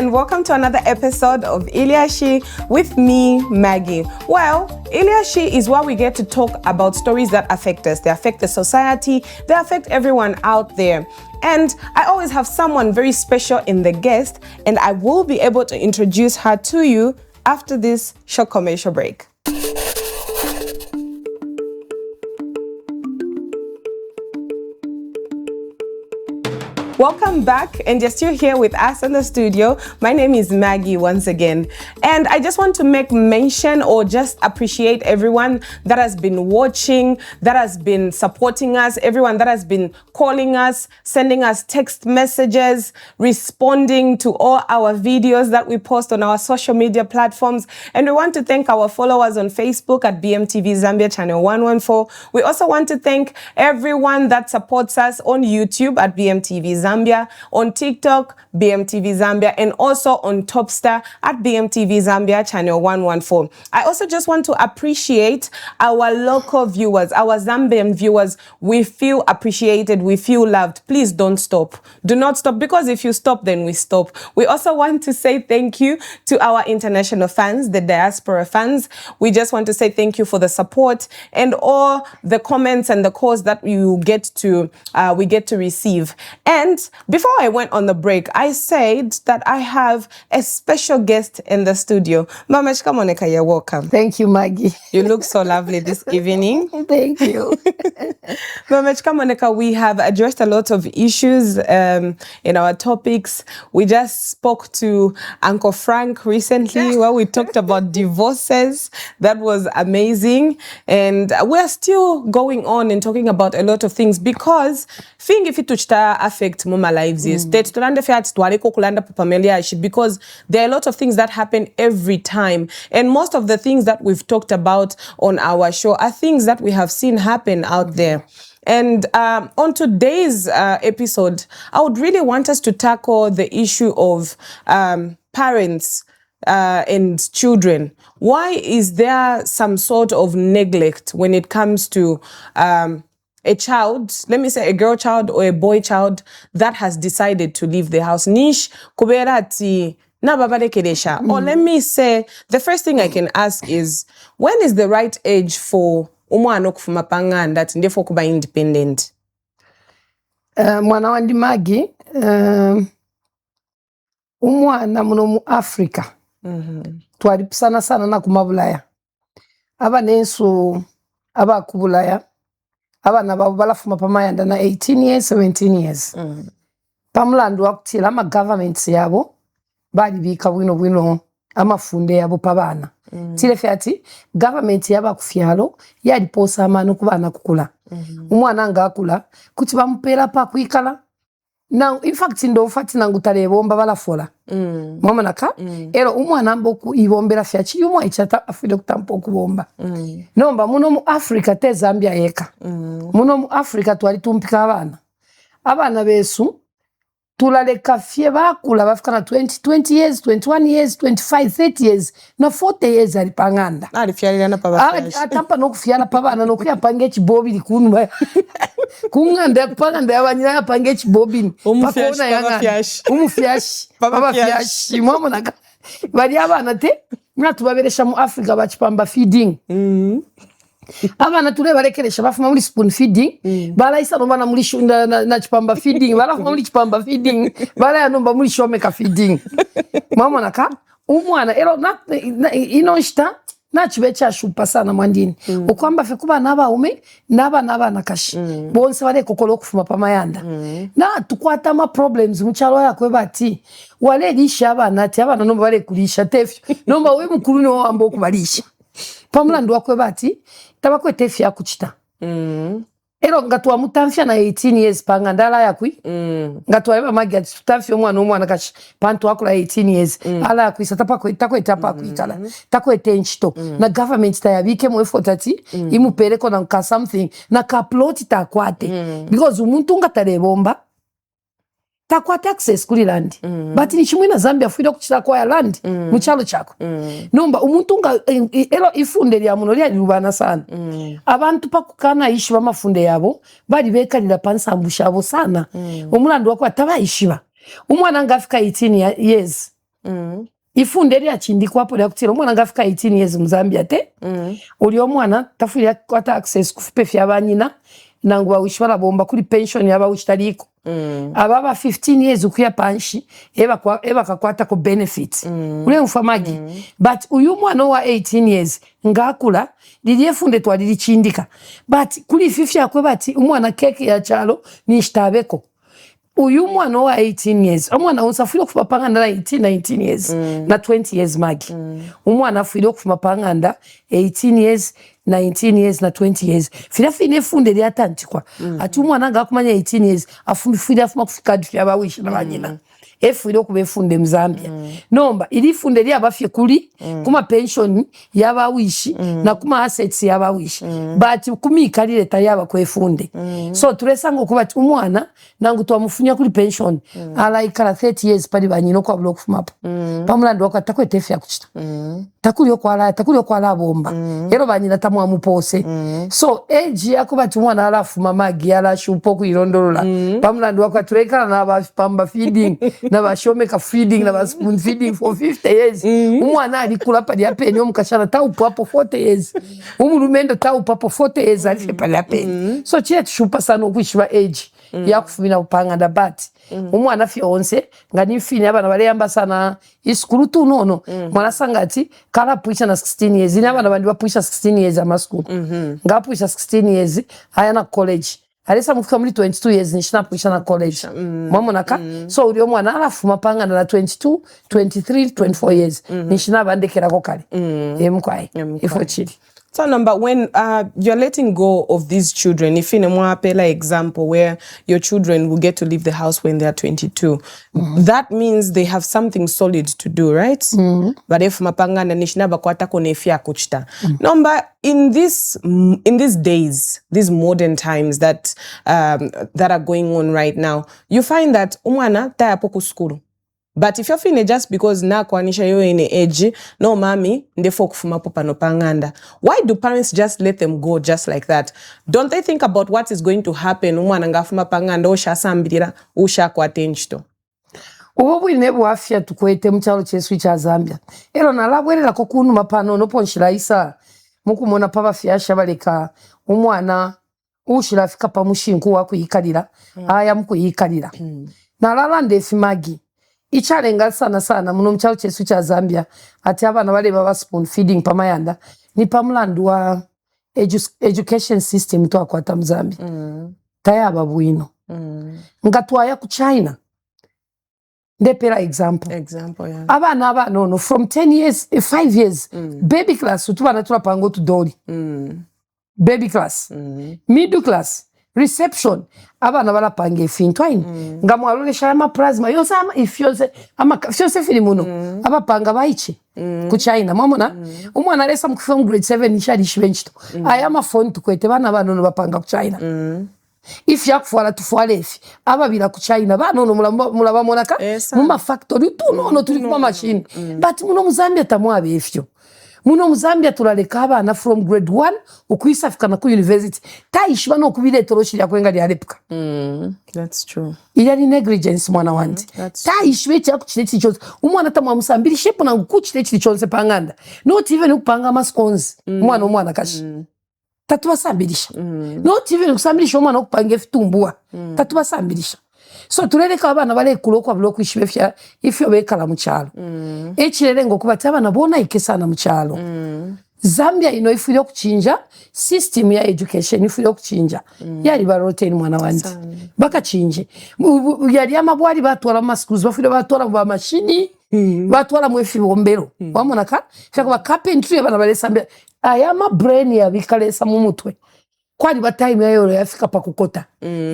and welcome to another episode of Iliashi with me, Maggie. Well, Iliashi is where we get to talk about stories that affect us. They affect the society, they affect everyone out there. And I always have someone very special in the guest, and I will be able to introduce her to you after this short commercial break. Welcome back, and you're still here with us in the studio. My name is Maggie once again, and I just want to make mention or just appreciate everyone that has been watching, that has been supporting us, everyone that has been calling us, sending us text messages, responding to all our videos that we post on our social media platforms. And we want to thank our followers on Facebook at BMTV Zambia channel 114. We also want to thank everyone that supports us on YouTube at BMTV Zambia, on TikTok, BMTV Zambia, and also on Topstar at BMTV Zambia channel 114. I also just want to appreciate our local viewers, our Zambian viewers. We feel appreciated, we feel loved. Please don't stop. Do not stop, because if you stop, then we stop. We also want to say thank you to our international fans, the diaspora fans. We just want to say thank you for the support and all the comments and the calls that you get to we get to receive. And before I went on the break, I said that I have a special guest in the studio. Mameshka Moneka, you're welcome. Thank you, Maggie. You look so lovely this evening. Thank you. Mameshka Moneka, we have addressed a lot of issues in our topics. We just spoke to Uncle Frank recently where we talked about divorces. That was amazing. And we're still going on and talking about a lot of things because thing if it affect mama lives is because there are a lot of things that happen every time, and most of the things that we've talked about on our show are things that we have seen happen out there. And on today's episode, I would really want us to tackle the issue of parents and children. Why is there some sort of neglect when it comes to a child, let me say a girl child or a boy child that has decided to leave the house? Nish kuberati na babale kedesha. Or let me say, the first thing I can ask is, when is the right age for umwana okufuma panganda ndefo kuba independent? Mwana wandi Maggie, umwana muno mu Africa. Twali sana na kumabulaya. Aba nensu aba kubulaya. Abana babo balafuma pamayanda na 18 years, 17 years. Pamulandu wakutila ama governments yabo bali bika bwino amafunde yabo pabana. Tile fyati government yaba kufyalo yali posa amano kubana kukula. Umwana nga akula kuti bamupera pa kuikala. Now in fact ndo fati nangutale bomba balafola. Mama naka ero umwana mboku ibombera fyachi yumwa ichata afide kutampo kubomba. Nomba muno mu Africa te Zambia yeka. Muno mu Africa twali tumpika abana besu tulaleka fye bakula bafika na 20 years, 21 years, 25, 30 years na 40 years ali panganda. Ali fyalira na paba fyashi. Atampa no kufyala pabana no kuyapange chibobi likunwa. Kunganda kupanganda abanyira yapange chibobi. Umufyashi paba fyashi. Umufyashi paba fyashi. Mama naka bali abana te natubaberesha mu Africa bachipamba feeding. Abana tule balekeresha bafuma muri spoon feeding, balaisa no bana muri shunda na chipamba feeding, balafuma muri chipamba feeding, balaya nomba muri shomeka feeding. Mama naka umwana ero inonshita nachibecha shupa sana mwandini. Okwamba fe kuba nabaume naba nakashi. Bonse bale kokolo kufuma pamayanda. Na tukwata ma problems muchalo yakwe bati. Wale lisha abana ati abana nomba bale kulisha tefyo. Nomba we mukuru no wambo kubalisha. Pamulandu wakwe bati tabakwe tefya kuchita. Ero ngatwa mutamfya na 18 years pangandala yakwi. Ngatwa eba magi ati tutamfya omwana kashi pantu wakula 18 years. Ala yakwi satapakwe takwe ikala. Takwe tenchito. Na government tayabike mu effort ati imupereko na nka something na ka plot takwate. Because umuntu ngatalebomba takwate access kuri land. But ni chimwe na Zambia fuida kuchita kwa land muchalo chako. Nomba umuntu nga elo ifunde lya muno lya lubana sana. Abantu pakukana ishiba mafunde yabo bali bekalira pansambusha abo sana. Omulandu wako ataba ishiba. Umwana nga afika 18 years ifunde lya chindikwapo lya kutira omwana ngafika 18 years mu Zambia te oli omwana tafulira kwata access kufipe fya banyina nangu bawishwala bomba kuli pension yaba wishtaliko ababa 15 years ukuya panshi eba kakwata ko benefits ule mfamagi but uyu mwana wa 18 years ngakula lilyefunde twalili chindika but kuli fifi yakwe bati umwana keke ya chalo ni shtabeko uyu mwana wa 18 years umwana unsafiro kufapanganda na 19 years na 20 years magi umwana afiro kufapanganda 18 years 19 years na 20 years filafine funde lyatantikwa ati umwana ngakumanya 18 years afundifira afuma kufika dufya abawisha na banyina efiro kubefunde mu Zambia nomba ili funde lyabafye kuli kuma pension yabawishi na kuma assets yabawishi but kumikalire tali yaba kwefunde so tulesango kuba umwana nangu twamufunya kuli pension alaikala 30 years pali banyino kwa block fumapo pamulando wakatako tefya kuchita takulyo kwala bomba ero banyina tamwa mupose so age yakuba umwana alafu mamagi ala shupo kuirondolola pamulando wakatuleka na abapamba feeding na bashomeka feeding na ba spoon feeding for 50 years umwana alikula pali yapeni omukashana taupo hapo 40 years umulumendo taupo hapo 40 years alife pali yapeni so chie shupa sana okwishiba age yakufumina upanganda but umwana fionse ngani mfini abana baleyamba sana iskulu tu nono mwana sangati kala puisha na 16 years ina abana bandi bapuisha 16 years amaskulu ngapuisha 16 years ayana college alesa mufika muri 22 years nishina puisha na college mwamonaka so uli omwana alafuma panganda na 22 23 24 years nishina bandekera ko kale mkwai ifo chili. So number when you're letting go of these children, if in a mwapela example where your children will get to leave the house when they are 22, that means they have something solid to do, right? But if mapangana nishina bakwata konefia kuchita. Number in these days, these modern times that are going on right now, you find that umwana taya poku skulu. But if you're feeling just because na kwanisha yo in age, no mami, ndefo kufuma popa no panganda. Why do parents just let them go just like that? Don't they think about what is going to happen? Umwana ngafuma panganda, osha sambirira, osha kwa tenchito. Ubu inebu afya tukwete mchalo chesu cha Zambia. Ero nalabwerera ko kunu mapano no ponshira isa. Muku mona paba fyasha baleka umwana ushira fika pa mushinku wa kuyikalira. Aya muku yikalira. Nalala ndefi magi. Ichalenga sana muno mchalo chesu cha Zambia ati abana bale baba spoon feeding pamayanda ni pamulandu wa education system to akwata Zambia tayaba bwino ngatwaya ku China ndepera example yeah. abana no from 10 years 5 years baby class utubana tulapango tudoli baby class middle class reception abana balapange fintwine ngamwalolesha ama plasma yose ama ifyose ama fyose filimuno abapanga bayiche ku China mwamona umwana lesa mukufika mu grade 7 nishari shibenchito ayama phone tukwete bana banono bapanga ku China if yakufwala tufwale ifi ababira ku China banono mulaba monaka mu factory tu nono tuli ku machine but muno mu Zambia tamwabe ifyo muno mu Zambia tulaleka abana from grade 1 ukuisa fika na ku university taishwa no kubile toroshi ya kwenga ya repka that's true ila ni negligence mwana wanti taishwe cha kuchite chose umwana tamwa musambiri shepo na kuchite chose panganda not even ukupanga mascones mwana kashi tatubasambirisha not even ukusambirisha umwana ukupange fitumbua tatubasambirisha so tuleleka abana bale kulokwa bloku ishibefya ifyo bekala mu cyalo ekirere ngo kuba abana bona ikesana mu cyalo Zambia ino ifiro kuchinja system ya education ifiro kuchinja yali barote mwana wanti bakachinje yali amabwali batwala mu schools bafiro batwala mu machine batwala mu efibombero wamona ka fyako carpentry abana bale Zambia ayama brain ya bikalesa mu mutwe kwali batime yayo yafika pa kukota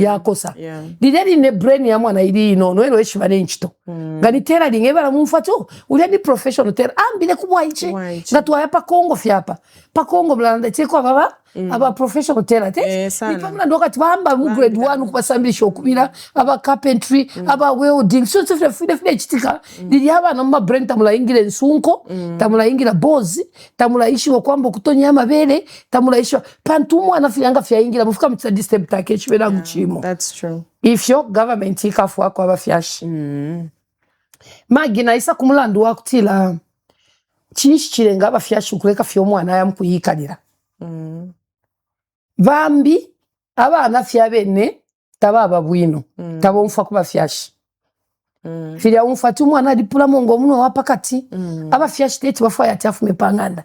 yakosa lideri ne brain ya mwana ili ino ero eshibane nchito ngani tera lingebala mumfato uli ni professional tera ambile kubwa ichi ngatwa yapa Kongo fyapa pa Kongo blanda teko baba aba professional tera te ni pamula ndoka tibamba mu grade 1 kubasambisha okubira aba carpentry aba welding so fide chitika lili aba na ma brain tamula ingile nsunko tamula ingila bozi tamula ishi kwamba kutonya amabele tamula ishi pantumu anafiyanga fya ingila mufika mtsadi step take chibera guchimo that's true if your government ikafwa kwa bafyashi Magi na isa kumulandu wakutila chinshi chilenga abafyashi ukuleka fyo mwana yamukuyikalira bambi abana fya bene tababa bwino tabo mfa kuba fyashi filya umfati umwana alipula mongo muno wapakati abafyashi teti bafa yatafume panganda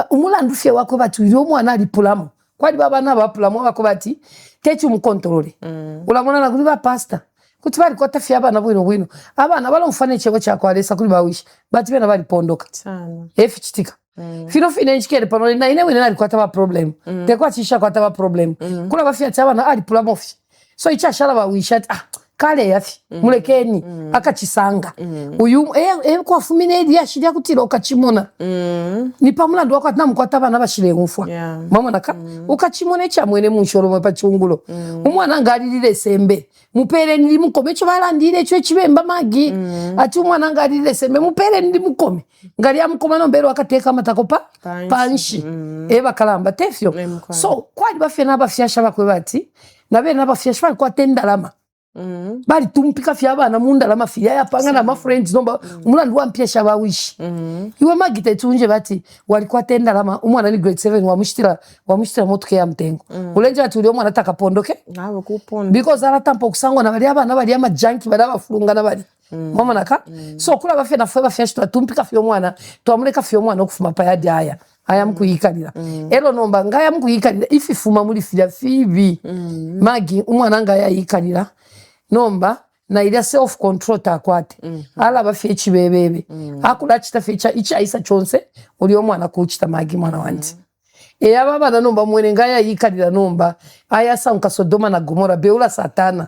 umulandu fye wako bati uyo mwana alipulamo kwali baba na bapulamo bako bati teti umukontrole ulamona na kuliba pasta kuti bali kwata fya abana bwino abana balomfane chego chako alesa kuli bawishi bati bena bali pondoka sana chitika fino nchikere pano na ine wene alikwata ba problem tekwa chisha kwata ba problem kula bafya abana alipulamo fi so ichashala bawishi kale yafi mulekeni akachisanga uyu kwa fumine ndi yashirya kutira ukachimona ni pamulandu wako atinamkwata abana bashire umfwa mama naka ukachimona echa mwene munshoro mwe pachungulo umwana ngalirire sembe mupere ndi mukome cyo balandire cyo kibemba Magi ati umwana ngalirire sembe mupere ndi mukome ngali amukoma nombero akateka matakopa panshi bakalamba tefyo so kwali bafye nabafyasha bakwe bati nabe nabafyasha bali kwatenda lama bali tumpika fya abana mundalama fya yapanga na ma friends nomba umulandu wampyesha bawishi iwe Magi tetunje bati walikuwa tenda lama umwana ni grade 7 wamushitira motuke ya mtengo ulenje ati uli umwana takapondoke nawe kuponda because ala tampo kusangwa na bali abana bali ama junkie bali abafulunga na bali mama naka so kula bafya na fwe bafya shitwa tumpika fya umwana twamuleka fya umwana okufuma payadi haya mkuyikalira ero nomba ngaya mkuyikalira ififuma muri fya fibi Magi umwana ngaya yikalira nomba na ila self control takwate ala bafye chibebebe akula chita fecha icha isa chonse uli omwana kuchita Magi mwana wanti ababa na nomba mwene ngaya yikalira nomba aya sanka Sodoma na Gomora beula satana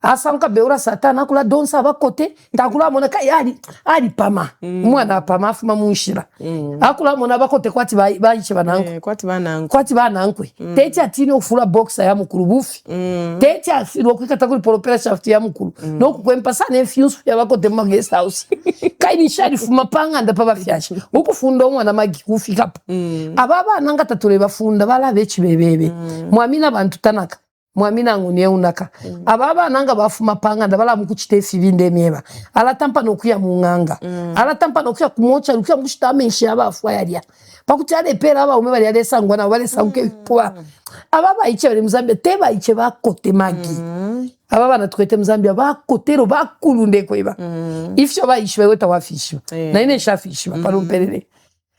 asanka beula satana akula donsa bakote takula mona kayali ali pama mwana pama afuma munshira akula mona bakote kwati bayiche bananko kwati banankwe tete atini ofula boxa ya mukuru bufi tete afiro kwikata kuli polopera shaft ya mukuru no kukwempa sana infuse ya bakote mu guest house kaini shari fuma panga nda paba fyashi ukufunda omwana Magi kufika ababa nanga tatule bafunda bala bechi bebebe mwamina bantu tanaka mwamina ngune unaka ababa nanga bafuma panga ndabala mukuchite fibinde mieba ala tampa nokuya munganga ala tampa nokuya kumocha nokuya mushitamenshi abafu yalia pakuti ale pera aba ume bali alesangwa na bale sanke poa ababa iche bali Mzambia teba iche bakote Magi ababa natwete Mzambia bakotero bakulunde kweba ifsho ba ishwe weta wafisho na ine shafisho parumpelele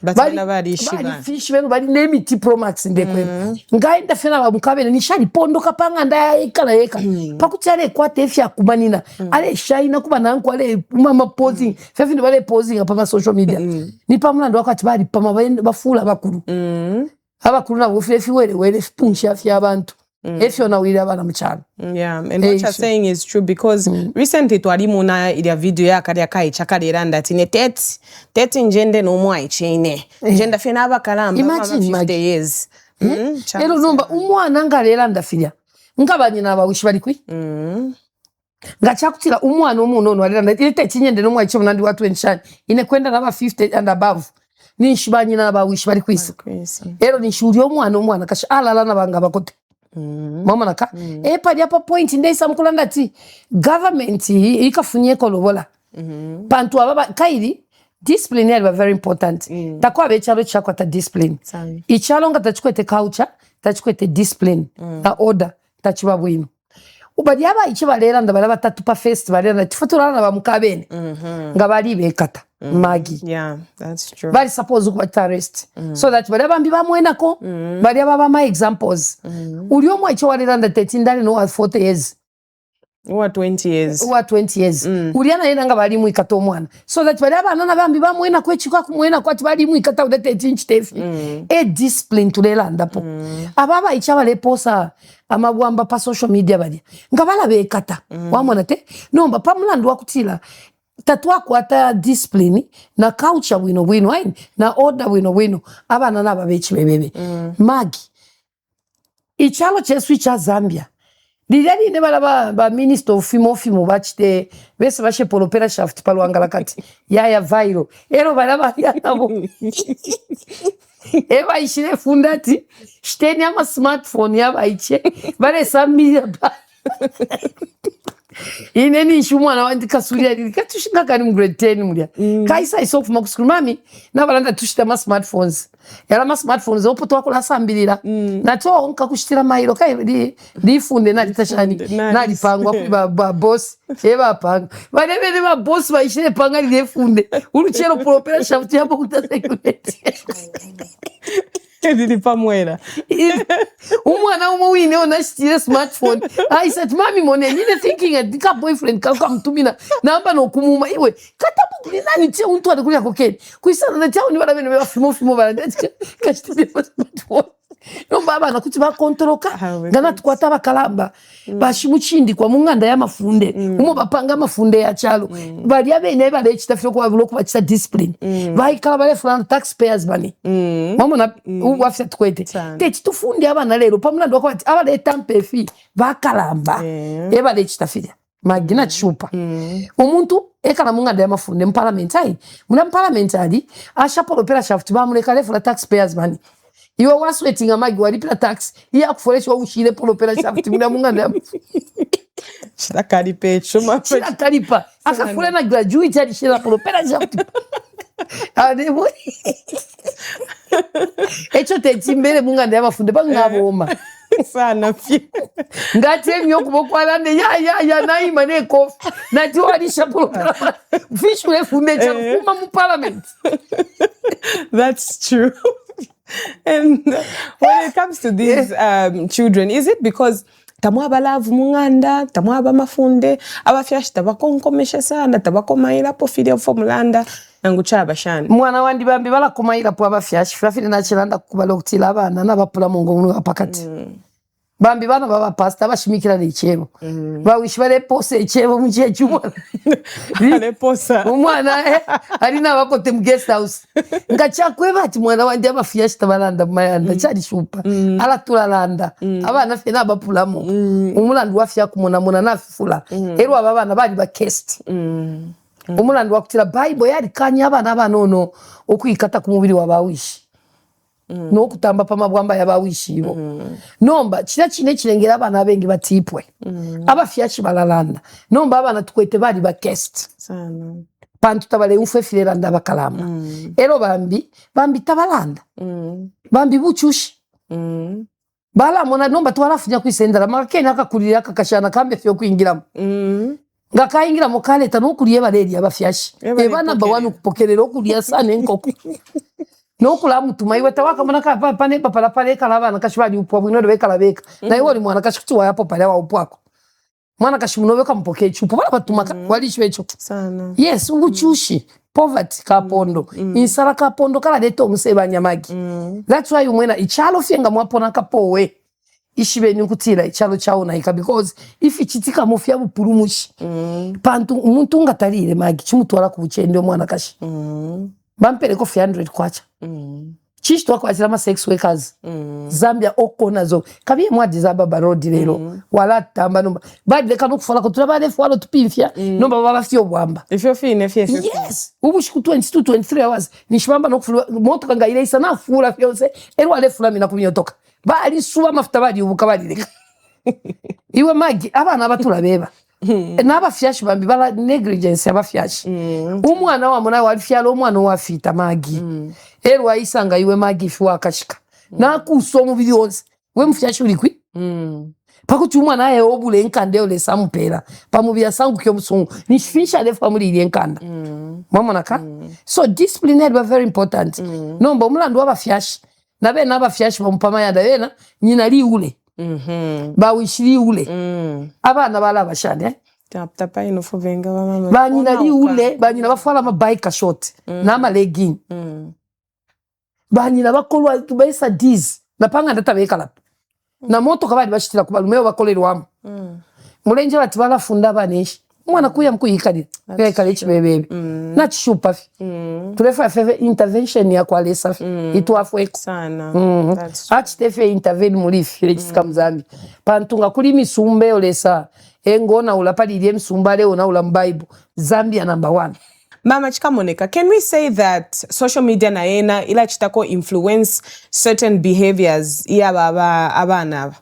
bali fish beno bali nemiti Pro Max ndekwe ngaenda fena bamukabene nishali pondoka panga ndayekala yeka pakuti ale kwate fya kumanina ale shaina kuba nanku ale mama posing fefi bale posing pa social media ni pamulando wakati bali pama bafula bakuru abakuru na bufefi wele punchi afya abantu efyo na wili abana mchana and what you're saying is true because recently twalimuna ile video yakali yakai chakalera ndati ne teti njende no mwa chine njenda fena abakalamba mama 50 years ero nomba umwana ngalera ndafilya ngabanyina abawishi bali kwi ngachakutira umwana omunono walera ndati teti nyende no mwa ichi munandi watu enshani ine kwenda naba 50 and above nishibanyina abawishi bali kwisa ero nishuri omwana kasha alala nabanga bakote mama naka pali apa point ndesa mkulanda ti government ikafunye kolobola pantu ababa kairi discipline are very important takwa bechalo chakwata discipline ichalo nga tachikwete culture tachikwete discipline na order tachiba bwino ubadi aba ichibalera ndabala batatu pa festival na tifotorana bamukabene ngabali bekata Magi that's true bali suppose kuba arrest so that bali abambi bamwenako bali ababa my examples uli omwa icho walera nda 13 ndali no 40 years Uwa 20 years uliana yena nga bali mu ikato mwana so that bali abana na bambi bamwena kwechika kumwena kwati bali mu ikata uda 13 chitefi discipline tulela ndapo ababa ichabale posa amabwamba pa social media bali ngabala bekata wamona te nomba pamulandu wakutila tatwa kwata discipline na culture wino aini na order wino abana naba bechi bebebe Magi ichalo chesu cha Zambia Dijani ne bala ba minister of film bachite bese bashe polopera shaft palwangala kati ya viral ero bala ba ya nabo eba ishire fundati shiteni ama smartphone ya baiche bale samira Ineni shumwana wandi kasulia katushinga kani mu grade 10 mulya. Kaisa isofu makusukuru mami nabalanda tushita ma smartphones. Yala ma smartphones opo twakola sambirira. Nato nkakushitira mailo kai lifunde na litashani na lipangwa ku ba boss eba panga. Balebele ba boss baishire panga lifunde. Uruchero propela shafuti hapo kutasekurete. Didi pamwera. Umwana umwine onashitire smartphone. I said mami mone nine thinking a boyfriend kakamtumina namba no kumuma iwe katabu nani che untu adakulia kokeni. Kuisana na chao ni bana bene bafimo bana kashitire smartphone. No baba nakuti bakontoroka ngana tukwata bakalamba bashimuchindi kwa munganda ya mafunde umo bapanga mafunde ya chalo bali abene bale chitafyo kwa bulo kuba chita discipline bayikala bale fulana taxpayers bani mama na wafya tukwete techi tufunde abana lero pamula ndo kwa abale tampefi bakalamba ebale chitafya magina chupa umuntu ekala munganda ya mafunde mparlamentari muna mparlamentari ashapolopera shafuti bamuleka le fulana taxpayers bani iwe wasweting amagi walipira tax iya kufolesha ushire polopera shafuti muna munganda ya Chitakalipe chuma chitakalipa akafula na graduate alishira polopera shafuti ademo echo techimbele munganda ya mafunde bangaboma sana fi ngati emyo kubokwalande ya naima ne kofi nati walisha polopera fishu efunde cha kuma mu parliament. That's true. And when it comes to these children, is it because tamwaba love munganda, tamwaba mafunde, abafyashi tabakonkomesha sana, tabakomaila po fide formulanda nanguchaba shani. Mwana wandi bambi bala komaila po abafyashi, fafile na chilanda kukubala kutila abana nabapula mungu wapakati. Bambi bana baba pasta bashimikira n'icebo. Bawishi bare pose icebo mu gihe cy'umwana. Ale posa. Umwana ari nabakote mu guest house. Ngachakwe bati mwana wandi abafyashi tabalanda mayanda cyari shupa. Ala tulalanda. Abana fe nabapulamo. Umulandu wafya kumona nafula. Ero abana bari ba guest. Umulandu wakutira Bible yari kanya abana nono okwikata ku mubiri wabawishi. No kutamba pamabwamba yabawishibo nomba kira kine kirengera abana abengi batipwe abafyashi balalanda nomba abana tukwete bali ba guest sana pantu tabale ufefirera ndabakalama ero bambi tabalanda bambi buchushi bala mona nomba twarafunya kwisendera makene akakurira akakashana kambe fyo kwingiramo ngakaingira mukaleta no kuriye baleri abafyashi ebana bawanu kupokerera okuliya sana enkoko no kula mutuma iwe tawaka mona ka pane pala pale kala bana kashibali upo bwino de bekala beka na iwe mwana kashikutu yapo pale wa upwako mwana kashimuno beka mpoke chupo bala batumaka wali chiwecho sana yes ubuchushi poverty kapondo insara kapondo kala leto museba nyamagi that's why umwena ichalo fyenga mwapona kapowe ishibe nyukutira ichalo chao na ika because if ichitika mufya bupurumushi pantu umuntu ngatalire magi chimutwara ku buchende mwana kashi bampere ko 100 kwacha chichi twakwazira ma sex workers Zambia okonazo kabiye mwadi za baba road lero wala tamba nomba badi leka nokufala ko tulabale fwalo tupimfya nomba baba fyo bwamba ifyo fine fye yes ubushiku 22 23 hours nishibamba nokufula moto kanga ile isa na fula fyose ero ale fula mina kumyotoka bali suba mafuta bali ubuka bali leka iwe magi abana abatulabeba n'abafyashi bambi bala negligence abafyashi umwana wa mona walifyalo umwana wafita magi ero ayisanga iwe magi fwa kashika nakuso mu videos we mfyashi ulikwi pakuti umwana aye obule enkande ole sampera pamubya sangu kyo musungu nishisha le family ile enkanda mama naka so discipline is very important nomba umulando wabafyashi nabe n'abafyashi bampama yada yena nyina liule bawishiri ule abana bala bashane tapa ino fovenga mama banyina liule banyina bafala ma bike short na ma legging banyina bakolwa tubaisa diz napanga ndatabeka lapo na moto kabali bashitira kubalumeo bakolerwa mulenje bati balafunda baneshi mwana kuya mkuyikali yakale chibebebe na chishupa tulefa fefe intervention ya kwa lesa itwafu sana achitefe intervene muri file chisika mzambi pantunga kuli misumbe olesa engona ulapalilie msumba leo na ula Bible Zambia number 1. Mama Chikamoneka, can we say that social media na ena ila chitako influence certain behaviors ya baba abana?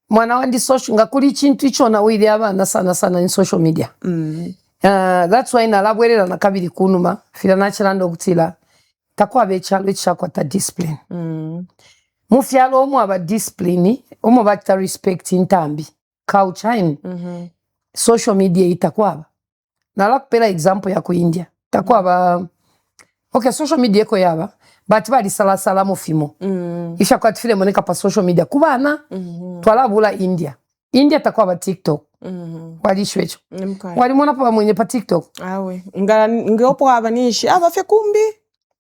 mwana wandi social nga kuli chintu icho na wili abana sana in social media. That's why nalabwerera nakabiri kunuma fira nachirando kutila takwa bechalo echakwata discipline. Mufyalo omu aba discipline omu bakita respect intambi culture social media itakwaba nalakupera example ya ku India takwaba okay social media eko yaba but bali sala mufimo isha kwa tfile moneka pa social media kubana twalabula India takwaba TikTok wali shwecho wali mwana pa mwenye pa TikTok awe ngopo abanishi abafe kumbi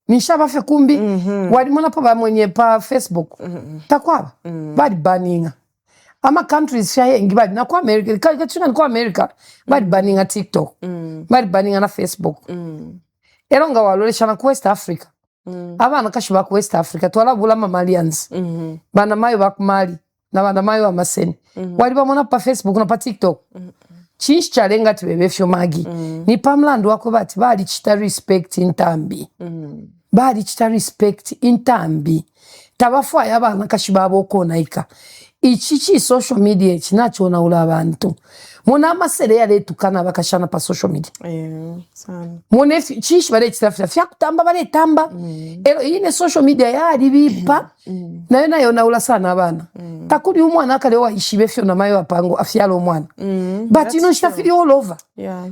nishaba fe kumbi wali mwana pa mwenye pa Facebook takwaba bali baninga ama countries shaye ngibadi na kwa America kachuna kwa America bali baninga TikTok bali baninga na Facebook eronga waloleshana ku West Africa abana kashiba ku West Africa twalabula Malians bana mayo bakumali na bana mayo amaseni wali bamona pa Facebook na pa TikTok chinshi chalenga tibebe fyo magi ni pamlando wako bati bali chita respect intambi bali chita respect intambi tabafwa yabana kashiba abokona ika ichichi social media chinacho na ula abantu muna amasere ya letu kana bakashana pa social media sana mune chishi bale chitafya fya kutamba bale tamba ero ine social media ya libipa nayo na ula sana abana takuli umwana akale wa ishibe fyo na mayo apango afyalo umwana but you know shafiri all over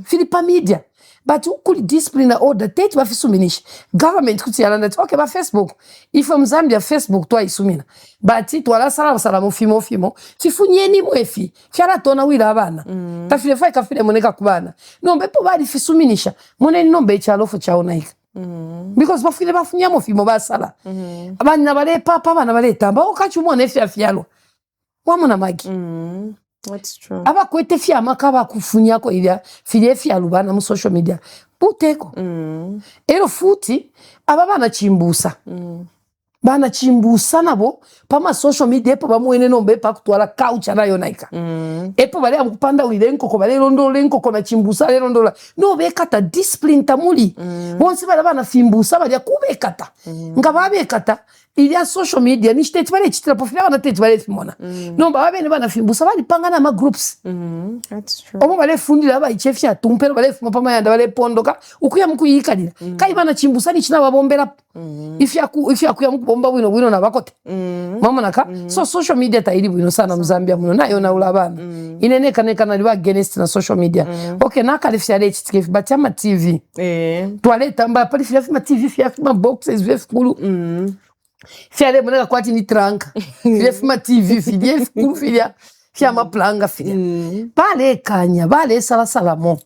Philippa media but ukuli discipline na order tete bafisuminisha government kuti yalanda okay ba Facebook ifo mzambia Facebook twa isumina but twala sala mufimo fifunyeni mwefi fyala tona wila abana tafile fai kafile moneka kubana nombe po bali fisuminisha moneni nombe chalofu chaonaika because bafile bafunya mufimo basala abana bale papa bana bale tamba okachumwa nefi afyalo wamona magi that's true aba kwete fya makaba kufunyako ilya file fya lubana mu social media puteko ero futi aba bana chimbusa nabo pama social media epo bamwene nombe pa kutwala culture nayo naika epo bale amukupanda ulilenko ko bale londolenko ko na chimbusa le londola no bekata discipline tamuli bonse bana fimbusa bali kubekata ngababekata ilya social media ni state bale chitira profile bana tete bale fimona no bana fimbusa bali pangana ma groups that's true omo bale fundira ba ichefya tumpero bale fuma pama yanda bale pondoka ukuya mukuyikalira kai bana chimbusa ni china babombera ifya kuya mukubomba bwino na bakote mama naka so social media tairi bwino sana mzambia muno nayo na ulabana ineneka na liba against na social media okay nakale fya le chitike batama TV toilette amba pali fya TV fya boxes vef kulu fiale moneka kwati ni tranka file fuma TV file kulu fya maplanga file bale kanya bale sala mo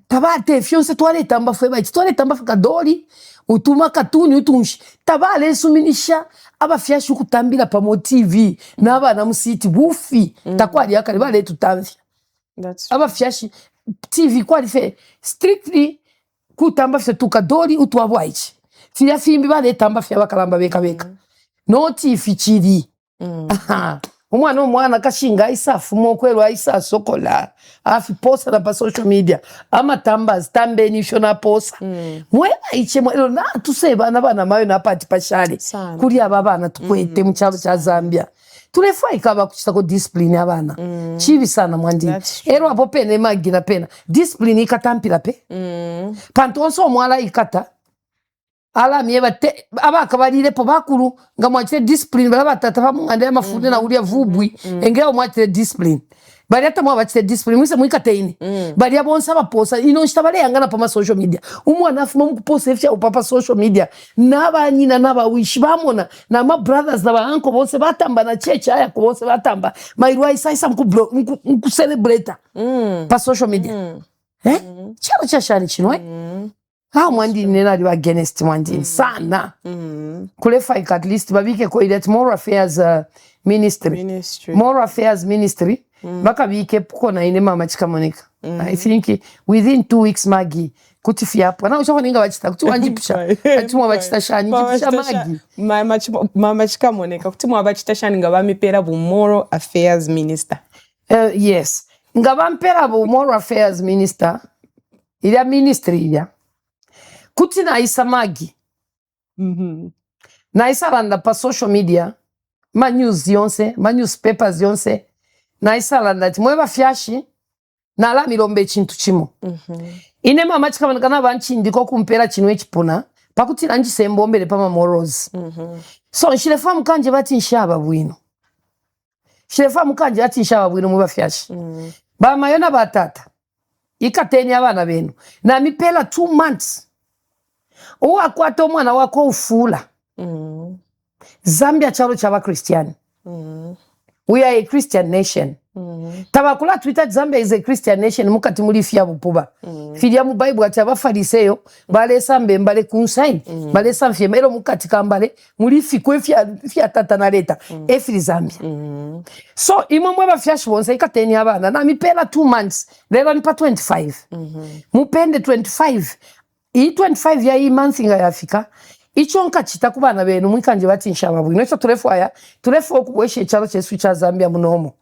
tabate fionse toilette amba fwe toilette amba fika doli utuma katuni utunshi tabale suminisha aba fyashi kutambira pa mo TV naba na musiti bufi takwali yakale bale tutamfya aba fyashi TV kwali fe strictly kutamba fya tukadoli utwabwaichi fya fimbi bale tamba fya bakalamba beka noti fichiri umwana kashinga isafu mokwelo aisa sokola afi posta na pa social media ama tambas tambeni shona posta mwe aiche mwe na tuseba bana mayo na pati pashale kuri abana tukwete mu cyaro cya Zambia tulefai kaba kuchita ko discipline abana chibi sana mwandi ero apo pene magina pena discipline ikatampira pe pantonso mwala ikata ala mieba te abaka balire po bakuru nga mwachite discipline bala batata bamungande amafunde na ulia vubwi engera mwachite discipline bali hata mwa bachite discipline mwise mwikateini bali abonsa baposa ino shitabale yangana pa social media umwana afuma mukuposa efya upapa social media nabanyina nabawishi bamona na ma brothers na banko bonse batamba na cheche aya ko bonse batamba mairwa isa mku celebrate pa social media charo cha shani chinwe mwandi nena liwa against mwandi sana kulefa at least babike ko ile Moral Affairs Ministry Moral Affairs Ministry baka bike puko na ine mama chikamonika I think within 2 weeks magi kutifia hapo na ushoko ninga bachita kuti wanjipisha atumwa bachita shani jipisha magi mama chikamonika kuti mwa bachita shani nga bamipera bu Moral Affairs Minister yes nga bampera bu Moral Affairs Minister ile ministry ile kuti na isa magi na isa randa pa social media ma news yonse ma newspapers yonse naisala ndati mweba fyashi nala milombe ekintu kimu ine mama chikamanakana banchindiko kumpera kino ekipuna pakutira njisembombere pama morals so nshirefa mukanje bati nshaba bwino shirefa mukanje bati nshaba bwino mweba fyashi bama yona batata ikateni abana benu na mipela 2 months uwakwata omwana wako ufula Zambia chalo chaba Christian we are a Christian nation tabakula Twitter Zambia is a Christian nation mukati muri fya bupuba filia mu Bible ati abafariseyo balesa mbembale kunsaini balesa mfyemero mukati kambale muri fikwe fya tata na leta efiri Zambia so imwe bafyashi bonse ikateni abana na mipela 2 months lero ni pa 25 mupende 25 i 25 ya hii month nga yafika ichonka chita kubana benu mwikanje bati nshaba bwino echo turefo kubweshe cyaro cyesu cha Zambia munomo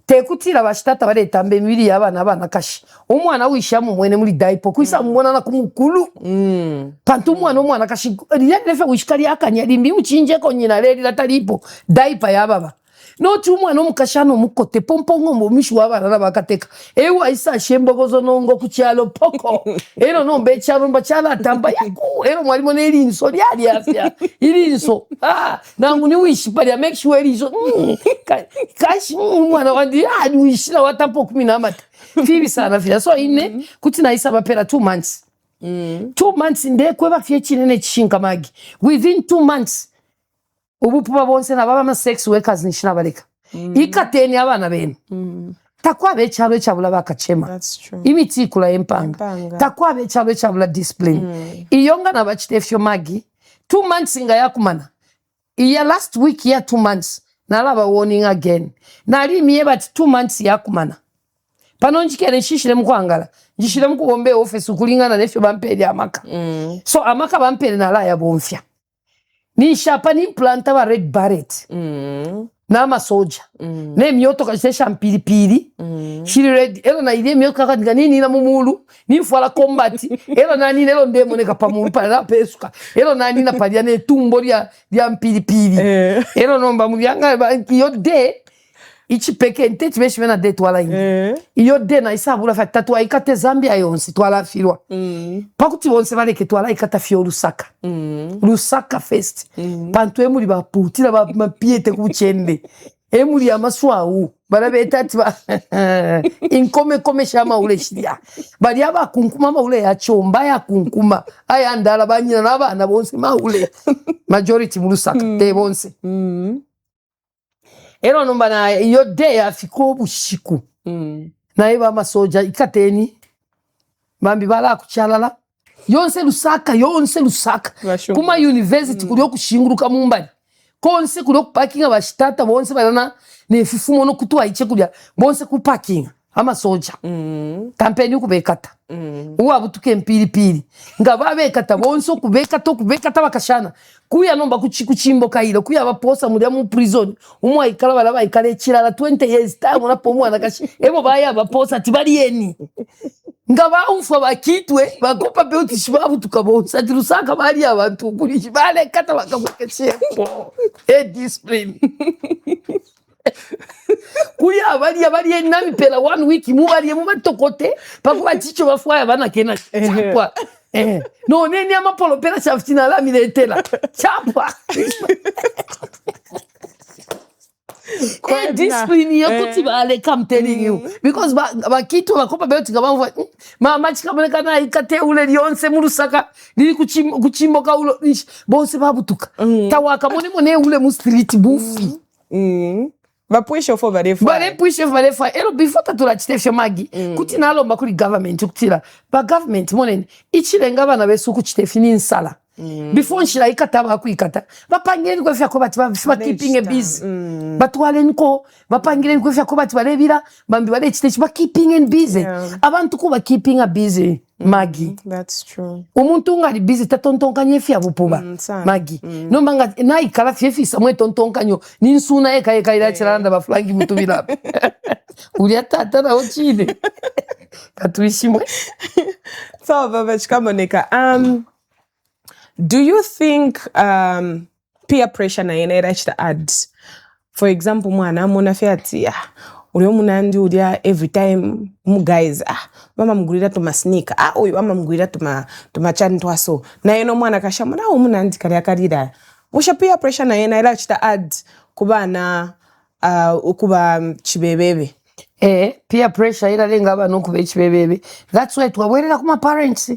tekutira bashitata baretambe mibiri y'abana kashi umwana wishamu mwene muri daipo kwisa mubona na kumukulu pantu umwana kashi rirefe wishikari akanyari mbi mucinje ko nyina reri latalipo daipa yababa no tumwana omukashano mukote pompongo mumishi wabana nabakateka ewa isa shembogozo nongo kucyalo poko ero nombe cyalo mbachala tamba yaku ero mwalimo nerinso lyali afya irinso nangu ni wishi pali make sure irinso kashi mwana wandi wishira watapo 10 amata fibi sana fya so ine kuti naisa bapera 2 months 2 months ndekwe bafye kinene kishinka magi within 2 months ubupuba bonse nababa sex workers nishina baleka ikateni abana benu takwabe cyalo cyabula bakachema imitikula empanga takwabe cyalo cyabula discipline iyonga nabachitefyo magi 2 months nga yakumana iya last week ya 2 months nalaba warning again nali miye bati 2 months yakumana pano njikere shishire mukwangala njishire mukubombe office kulingana nefyo bampeli amaka so amaka bampeli nala ya bomfya ni shapa ni planta ba red barret na masoja ne myoto kashesha mpilipili shiri red ero na ile myoto kaka nini na mumulu ni fwala combat ero nani lero ndemo ne kapamulu para pesuka ero nani na palia ne tumbo lya mpilipili ero nomba mulyanga yo de ichi peke nteti beshimena de twala ingi iyo de na isabula fa tatwa ikate Zambia yonsi twala filwa pakuti bonse baleke twala ikata fyo Lusaka Lusaka fest pantu emuli baputira ba mapiete kuchende emuli amaswau balabeta ati ba inkome shama ule shidia bali aba kunkuma maule ya chomba ya kunkuma aya ndala banyina nabana bonse maule majority mu Lusaka te bonse ero nomba na iyo de afiko bushiku na iba masoja ikateni bambi bala kuchalala yonse Lusaka kuma university kulyo kushinguruka mumbali konse kulyo kuparkinga bashitata bonse balana nefifumo no kutwa iche kulya bonse ku parking amasoja kampeni kubekata uwabutuke mpilipili nga babekata bonse kubekata bakashana kuya nomba kuchimbo kailo kuya baposa muri mu prison umwa ikala balaba ikale chirala 20 years time na pomwa nakashi ebo baya baposa tibalieni nga baumfa bakitwe bakopa beauty shibabu tukabonsa Lusaka bali abantu kuli shibale kata bakabukeshe discipline kuya bali nami pela 1 week mu batokote pakuba chicho bafwaya bana kena chapwa no neni amapolo pela chafitina la miletela chapwa discipline yokuti bale come telling you because bakito bakopa beoti kabamva mama chikabaleka na ikate ule lionse mu Lusaka nili kuchimboka ulo bonse babutuka tawaka mone ule mu street bufi Bapuisha fo barefa ero before tatula chitefyo magi kuti nalomba kuri government kutira ba government monene ichilenga bana besu kuchitefini nsala before nshira ikata kuikata bapangire ko fyako bati ba keeping a busy batwale nko bapangire ko fyako bati balebira bambi bale chitechi ba keeping and busy abantu ko ba keeping a busy magi that's true umuntu ngari busy tatontonkanye fya bupuba magi no manga na ikala fyefi samwe tontonkanyo ninsuna eka ira chiranda ba flangi mutu bila uri tata na ochide katuishimwe so baba chikamoneka do you think peer pressure na yenera chita add For example, mwana amona fiati ulio munandi ulia every time guys mama mgulira tuma sneaker uyu mama mgulira tuma chani twaso na yeno mwana kashamona munandi kali akalira usha peer pressure na yena ila chita add kubana ukuba chibebebe peer pressure ila lenga abana okuba chibebebe. That's why twabwerera kuma parents.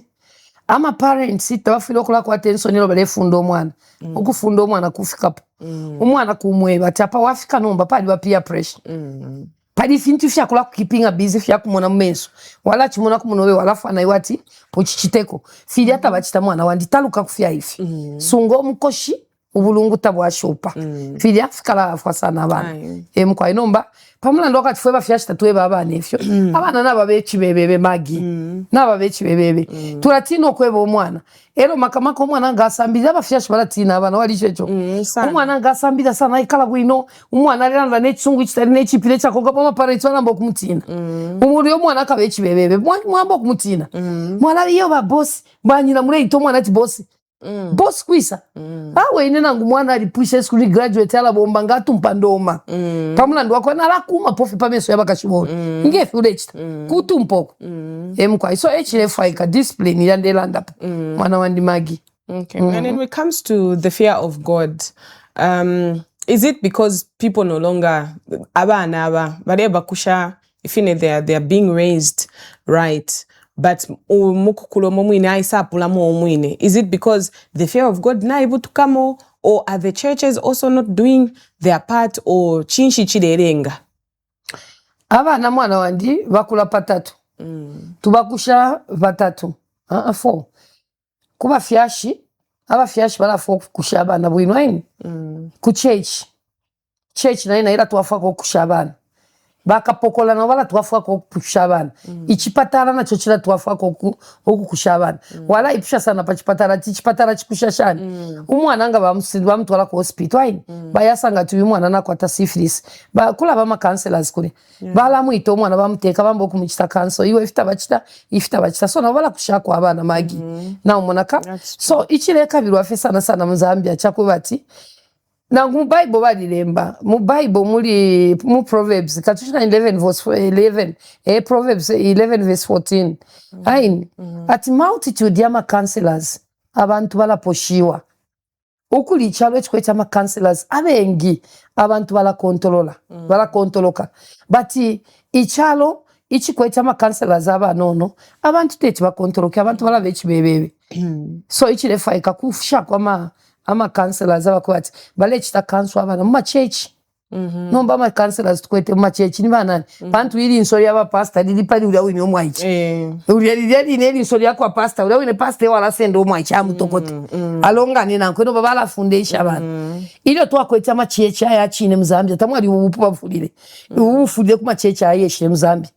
Ama parents tawafilo kula kwa attention ilo balefunda omwana okufunda omwana kufikapo omwana kumweba tapa wafika nomba pali ba peer pressure pali fintu fya kula keeping busy fya kumona mmenso wala chimona kumunowe wala fana iwati pochichiteko fili hata bachita mwana wanditaluka kufya ifi sungo mukoshi ubulungu tabwa shopa fili afika afwa sana abana mkwa inomba pamula ndoka tifweba fyashita tuweba abana efyo abana nababechi bebebe magi nababechi bebebe tulatino kweba omwana ero makamako omwana ngasambira abafyashi balatina abana wali checho omwana ngasambira sana ikala gwino omwana alanda nechisungu chitari nechipire chakoga pama parents banamba okumutina umuri omwana akabechi bebebe mwamba okumutina mwana iyo ba boss banyira mureito omwana ati boss boss kwisa awe ine nangu mwana ali pusha school graduate ala bomba ngatu mpandoma pamula ndo wako na lakuma pofi pameso yabakashibona ngefe udechita kutumpoko mkwa iso HLF ika discipline yandela ndapo mwana wandi magi. Okay. And when it comes to the fear of God, is it because people no longer aba bareba kusha ifine they are being raised right, but mukukulo momwine aisapula mo omwine? Is it because the fear of God na able to come, or are the churches also not doing their part, or chinshi chiderenga? Abana mwana wandi bakula patatu tubakusha batatu 4 kuba fyashi aba fyashi bala 4 kusha abana bwinwaini ku church na ira twafa ko kusha abana bakapokola na wala twafa ko kusha abana ichipatara na chochira twafa ko kusha abana wala ipusha sana pa chipatara chikusha shani umwana nga bamutwala ku hospital bayasanga tu umwana nakwata syphilis bakula bama counselors kule bala mwito umwana bamuteka bambo kumuchita cancer iwe ifita bachita so na wala kusha kwa abana magi na umonaka so ichireka birwafe sana mu Zambia chakubati na mu Bible balilemba mu Bible muri mu Proverbs katushina 11 verse 11 Proverbs 11 verse 14 ain at multitude ya counselors abantu balaposhiwa okuli chalo chikweta ma counselors abengi abantu bala kontoloka but ichalo ichikweta ma counselors abanono abantu tete bakontoloka abantu bala bechi bebebe so ichilefa ikakufsha kwa ama counselors abakwati bale chita counsel abana mu church nomba ama counselors tukwete mu church ni bana bantu iri insori aba pastor dili pali uli awini omwaichi uli neli insori yakwa pastor uli awini pastor wala sendo omwaichi amutokota alonga nina kweno babala foundation abana ile twakwete ama church aya chine muzambia tamwali ubu bafulire ubufulire kuma church aya chine muzambia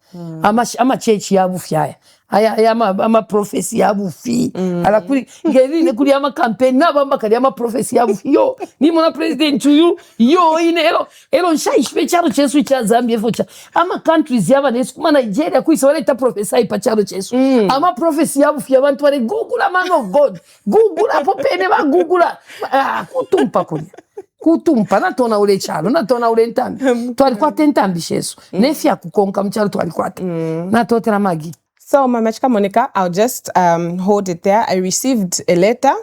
ama church yabufyaya aya ama prophecy yabufi alakuri ngeli kuri ama campaign nabamba kali ama prophecy yabufi yo ni mona president you yo ine elo nshayishwe charo chesu cha Zambia focha ama countries yaba nesukuma Nigeria kuisawala ita prophesy pa charo chesu ama prophecy yabufi abantu bale google man of God google apo pene ba google kutumpa kuli kutumpa natona ule chalo natona ule ntambi twalikuwa tentambi shesu nefya kukonka mchalo twalikuwa natotera magi. So, Mama Chika Monica, I'll just hold it there. I received a letter.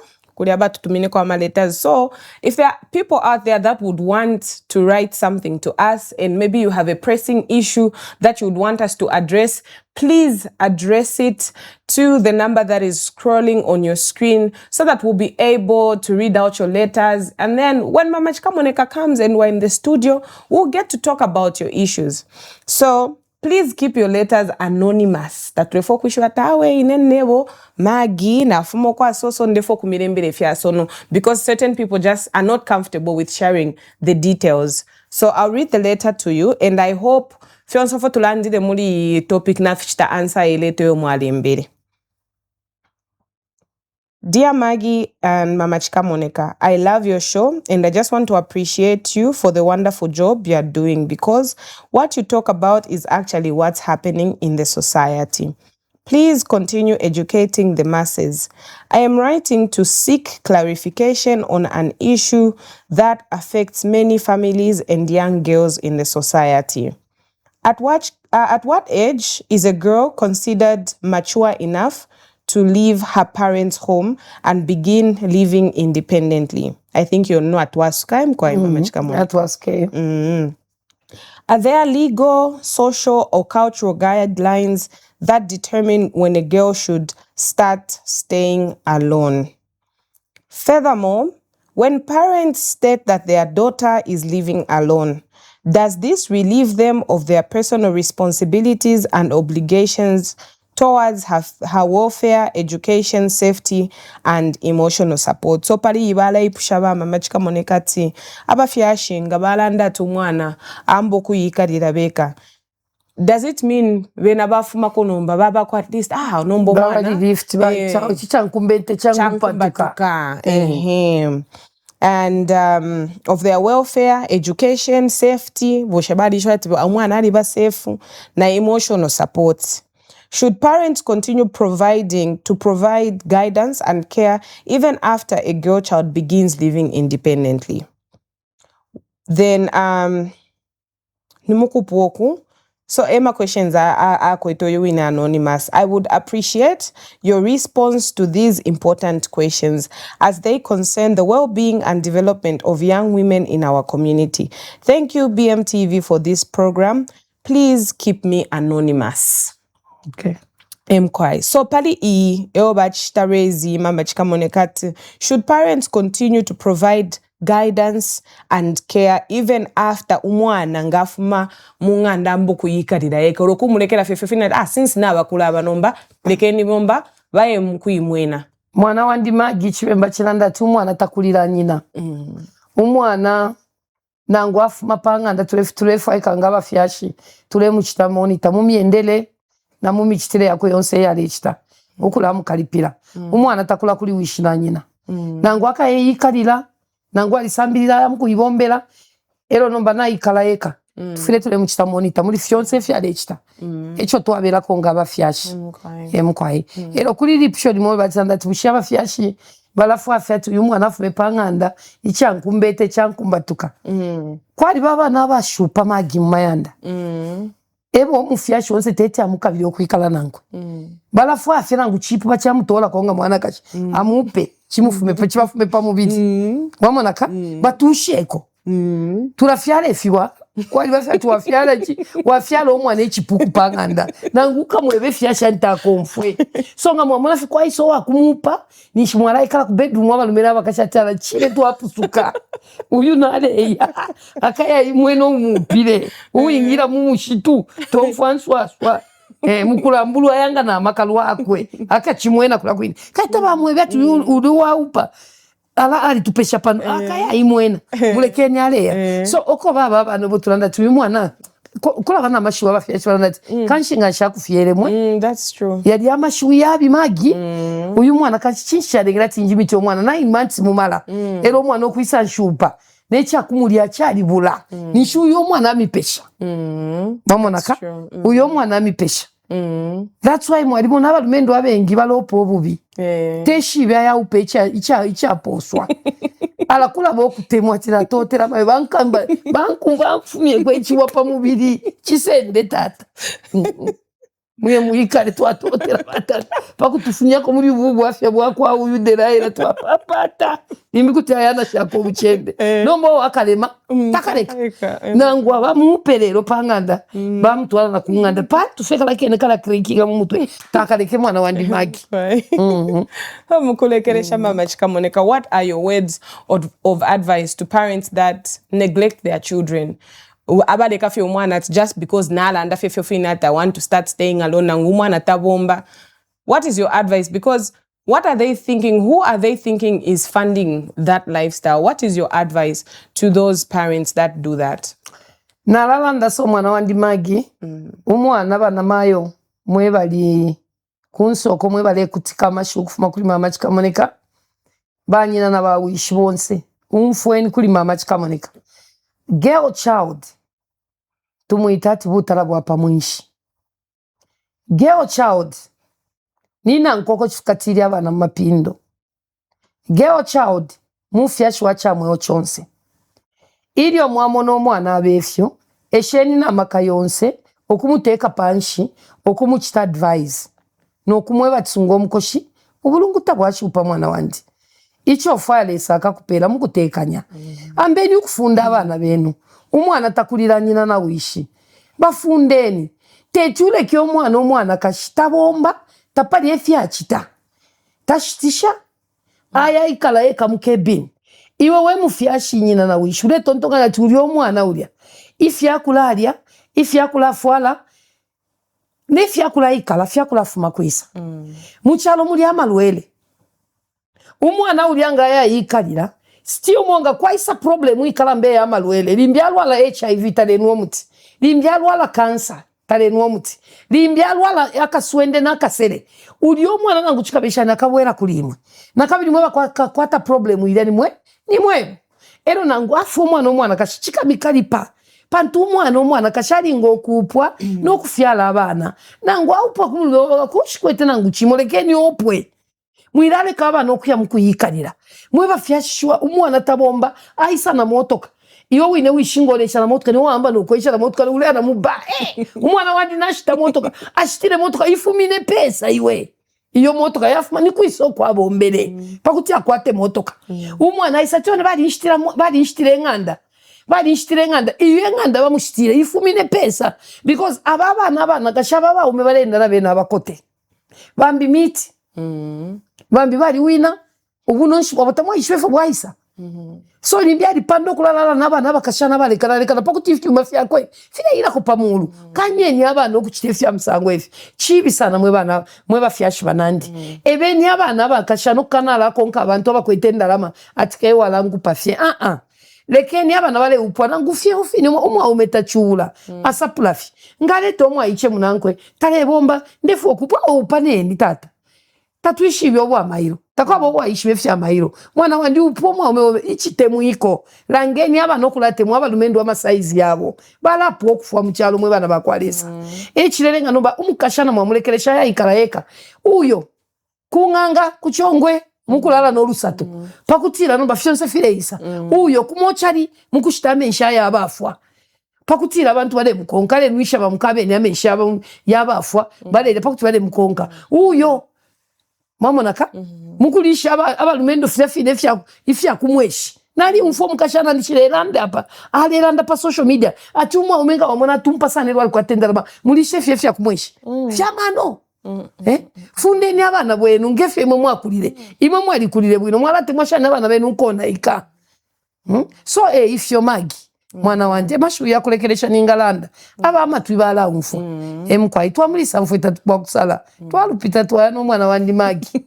So, if there are people out there that would want to write something to us, and maybe you have a pressing issue that you would want us to address, please address it to the number that is scrolling on your screen so that we'll be able to read out your letters. And then when Mama Chika Monica comes and we're in the studio, we'll get to talk about your issues. So, please keep your letters anonymous. Tatulefo kushwatawe inenebo magi na fumo kwa soso ndefo kumirembele fya sono, because certain people just are not comfortable with sharing the details. So I'll read the letter to you, and I hope fionsofo tulandi de muri topic na fichita answer ilete yo mwalimbele. Dear Maggie and Mama Chika Monica, I love your show, and I just want to appreciate you for the wonderful job you are doing, because what you talk about is actually what's happening in the society. Please continue educating the masses. I am writing to seek clarification on an issue that affects many families and young girls in the society. At what age is a girl considered mature enough to leave her parents' home and begin living independently? I think you know at what time. That was okay. Are there legal, social, or cultural guidelines that determine when a girl should start staying alone? Furthermore, when parents state that their daughter is living alone, does this relieve them of their personal responsibilities and obligations towards her welfare, education, safety, and emotional support? So pali ibala ipusha mama chikamoneka ti abafyashinga balanda tumwana ambo kuyikalira beka. Does it mean when abafuma kunomba baba kwa at least nombo mwana lift chankumbete chankumbatuka and of their welfare, education, safety, mwana aliba safe na emotional support. Should parents continue to provide guidance and care even after a girl child begins living independently? Then nimukupuoku. So Emma questions are anonymous. I would appreciate your response to these important questions as they concern the well-being and development of young women in our community. Thank you, BMTV, for this program. Please keep me anonymous. Okay. Mkwai. So pali eobachtarezi mama chikamonekati. Should parents continue to provide guidance and care even after umwana ngafuma munganda mbuku yikalira yeke olokumulekera fefefina since na bakulaba nomba lekeni bomba baye mukuyimwena mwana wandi Magi chibemba chilanda tu umwana takulira nyina umwana nangu afuma panganda tulefu aikanga bafyashi tule muchitamoni tamumyendele na mumichitire yako yonse yalechita okula mukalipira umwana takula kuli wishina nyina nangu akayikalira nangu alisambirira mukuyibombera ero nomba nayikala eka tufire tule muchitamoni tamuli fyonse fyalechita echo twabera ko ngaba fyashi emkwai ero kuli lipshodi mo batanda tubushaba fyashi balafu afyatu yumwana afume panganda icyankumbete cyankumbatuka kwali baba nabashupa Magi mayanda ebo mufyashi wonse tete amukabiri okwikala nangu balafu afya nangu chipu bachamutola konga mwana kachi amupe chimufume chibafume pa mubiri wamona ka batusheko turafyale fiwa kwali bafyatu wafyala chi wafyala omwana echipuku panganda nangu kamwebe fyasha ntakomfwe songa mwamona fi kwa iso wakumupa nishimwala ikala ku bedroom abalumera bakachatala chile twapusuka uyu nale akaya imweno mupire uyingira mumushitu tomfanswaswa mukulambulu ayanga na makalu akwe akachimwena kula kwini kata bamwebe atu uduwa upa ala ali tupesha pano akaya imwena mulekeni ale so oko baba bano botulanda tubimwana kula bana mashiwa bafyashi banati kanshinga shakufyere mwe that's true yali amashiwa yabi Magi uyu mwana kachinsha degrati njimi cyo mwana 9 months mumala ero mwana okwisa nshupa necha kumulya cyali bula nishu uyu mwana amipesha bamona ka uyu mwana amipesha that's why mwalimu n'abalumendo abengi balopo obubi teshi bya upe icha poswa alakula bokutemwa tira totera babe bankamba bankumba mfumye kwechiwa pa mubiri chisende tata muye muyikale twatotera batata pakutufunya ko muri bubu afya bwakwa uyu deraira twapapata imikuti ayana shako buchembe nombo akalema takareka nangu abamuperero panganda bamutwala na kunganda pa tufeka lakene kala krikinga mumutwe takareke mwana wandi Magi mukulekeresha mama chikamoneka. What are your words of advice to parents that neglect their children? Abaleka fyo mwana just because nala anda fyo finata want to start staying alone nangu mwana tabomba. What is your advice? Because what are they thinking? Who are they thinking is funding that lifestyle? What is your advice to those parents that do that? Nalalanda so mwana wandi Magi umwana bana mayo mwebali kunsoko mwebale kutika mashuku fuma kuli mama chikamoneka banyina na bawishi bonse umfweni kuli mama chikamoneka. Girl child tumuitati butala bwa pamwishi. Girl child nina nkoko chifukatiri abana mu mapindo girl child mufya shwa chamwe ochonse ili omwamo n'omwana abefyo esheni n'amaka yonse okumuteeka panshi okumuchita advise n'okumweba tsunga omukoshi obulunguta bwashupa mwana wandi icho fayalesa akakupera mukutekanya ambeni ukufunda abana benu umwana takulira nyina na wishi bafundeni techule kyo omwana kashitabomba tapali efya chita tashitisha aya ikala eka mukebini iwe we mufyashi nyina na wishi ule tontonga ya tuli omwana ulya ifya kulalya ifya kulafwala nefya kula ikala fya kulafuma kwisa muchalo muli amalwele umwana ulyanga ya ikalira still monga kwaisa problem ikala mbe ya malwele limbyalwala HIV talenwa muti limbyalwala cancer talenwa muti limbyalwala yakaswende nakasere ulyo mwana nangu chikabesha nakabwera kulimwe nakabiri mwe kwata problem ile ni mwe ero nangu afu mwana kashichika mikalipa pantu umwana kashali ngokupwa nokufyala abana nangu aupa kushikwete nangu chimolekeni opwe mwirale kaba nokuya mukuyikalira mweba fyashwa umwana tabomba aisa na motoka iyo wine wishingolesha na motoka ni wamba nokwesha na motoka ule na muba umwana wandi nashita motoka ashitire motoka ifumine pesa iwe iyo motoka yafuma ni kwisoko abombere pakuti akwate motoka umwana aisa cyone bari nshitire nganda iyo nganda bamushitire ifumine pesa because abana gashaba ba ume barenda rabena abakote bambi miti bambi bari wina ubunonshi wabatamwa ishwefa bwaisa so limbyali pando kulala nabana bakashana balekana pakuti ifyo mafya kwe fina ira kopamulu kanyeni abana okuchitefya msango efi chibi sana mwe bafyashi banandi ebeni abana bakashana kanala konka abantu abakwetenda lama atike wala ngupafye lekeni abana bale upwana ngufye ufini umwa umetachula asapulafi ngale tomwa iche munankwe tale bomba ndefu okupwa upaneni tata tatuishi byo bwa mayiro takwabo bwa ishi befya mayiro mwana wandi upomwa ume ichitemu iko langeni abana okulatemu abalumendo amasaizi yabo balapo okufwa mukyalo mwe bana bakwalesa echilelenga nomba umukashana mwamulekelesha ya ikalaeka uyo kunganga kuchongwe mukulala n'olusatu pakutira nomba fyonse fireisa uyo kumochari mukushitame nshaya abafwa pakutira abantu bale mukonka le nwisha bamukabe nyamesha yabafwa bale pakuti bale mukonka uyo mama naka mukulisha abalumendo ifya kumweshi nali umfo mukashana ndichirelanda apa alelanda pa social media atumwa umenga wamona tumpa sana lwa kwatendera mulishe fya kumweshi fyamano fundeni abana bwenu ngefe mwe mwakulire imwe mwali kulire bwino mwalate mwashana abana benu nkona ika so ifyo magi mwana wanje mashu yakulekelesha ningalanda aba amatwi bala umfu emkwai twamulisa mfu itatwa kusala twalupita twano mwana wandi magi.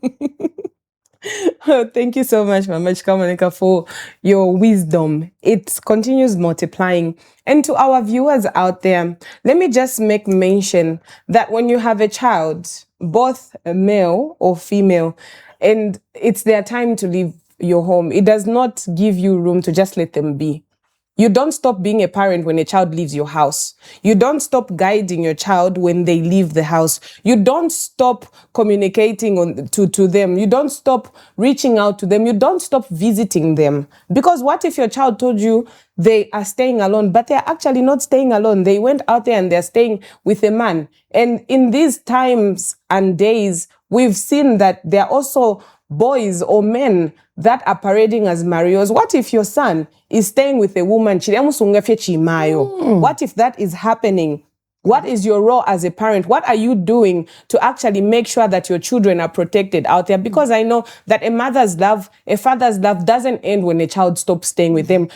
Thank you so much, Mama Chikamoneka, for your wisdom. It continues multiplying. And to our viewers out there, let me just make mention that when you have a child, both a male or female, and it's their time to leave your home, it does not give you room to just let them be. You don't stop being a parent when a child leaves your house. You don't stop guiding your child when they leave the house. You don't stop communicating to them. You don't stop reaching out to them. You don't stop visiting them. Because what if your child told you they are staying alone, but they're actually not staying alone. They went out there and they're staying with a man. And in these times and days, we've seen that there are also boys or men that are parading as Marios. What if your son is staying with a woman? What if that is happening? What is your role as a parent? What are you doing to actually make sure that your children are protected out there? Because I know that a mother's love, a father's love doesn't end when a child stops staying with them.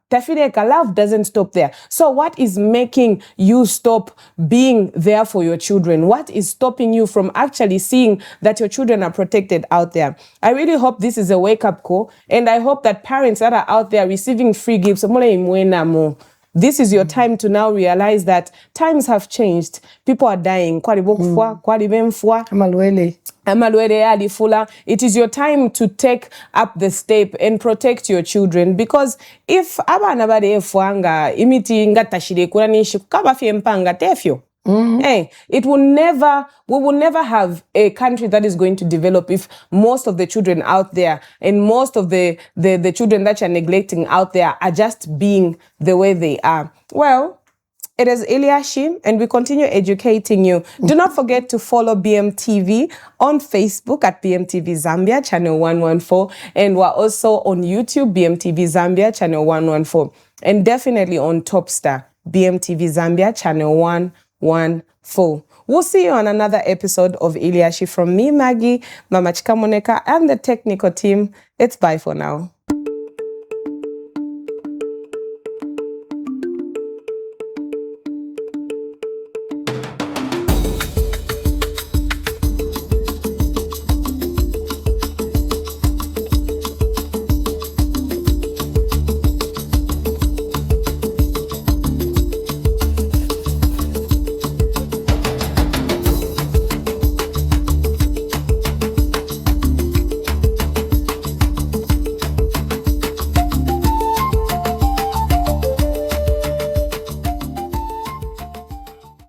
Tafireka, love doesn't stop there. So what is making you stop being there for your children? What is stopping you from actually seeing that your children are protected out there? I really hope this is a wake-up call, and I hope that parents that are out there receiving free gifts, this is your time to now realize that times have changed. People are dying. It is your time to take up the step and protect your children, because if abana bade fuanga imiti ngatashire kuranisha kabafye mpanga tefyo Hey, we will never have a country that is going to develop if most of the children out there and most of the children that you're neglecting out there are just being the way they are. Well, it is Iliashi, and we continue educating you. Do not forget to follow BMTV on Facebook at BMTV Zambia, channel 114. And we're also on YouTube, BMTV Zambia, channel 114. And definitely on Topstar, BMTV Zambia, channel 114. We'll see you on another episode of Iliashi from me, Maggie, Mama Chikamoneka, and the technical team. It's bye for now.